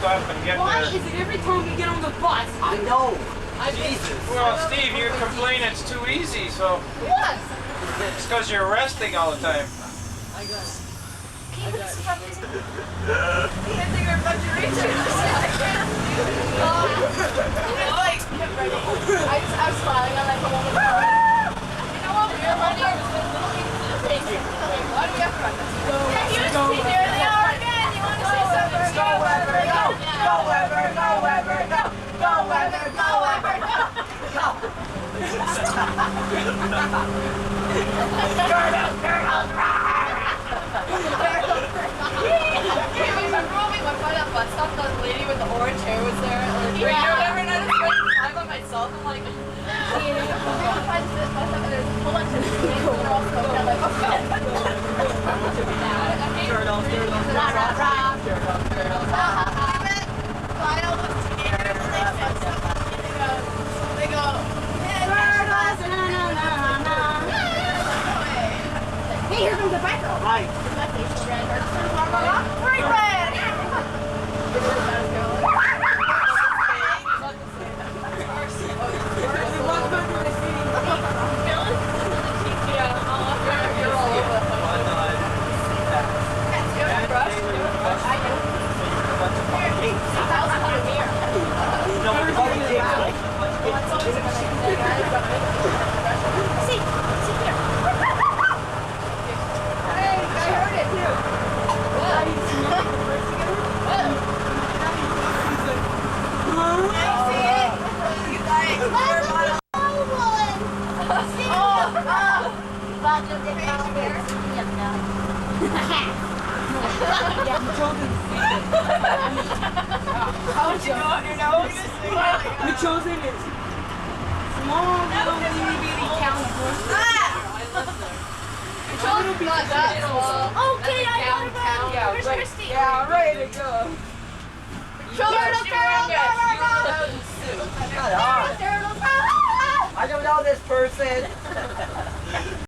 up and get Why there. is it every time we get on the bus? I know. Jesus. Well, Steve, you complain it's too easy, so What? it's because you're resting all the time. I got it. Can you put this from this? You can't think of a bunch of research. I was smiling on that whole moment. You know what? We were running over with little things. Why do we have to run this? Yeah, you just keep here they are again. You want to say something? Go Weber, go! Go Weber, go Weber, go! Go Weber, go Weber, go! Go! The lady with the orange hair was there. Like, yeah. You never noticed when I'm by myself. I'm like, there's a whole bunch of things that are all smoking. I'm like, okay. Turtles. I met Kyle with teenagers and they said something. They go, turtles, hey, here comes the bicycle. Right. Great red. How would you know on your nose? The chosen is small little itty-bitty county horse. Okay, I got it. Where's Christy? Yeah, ready to go. I don't know this person.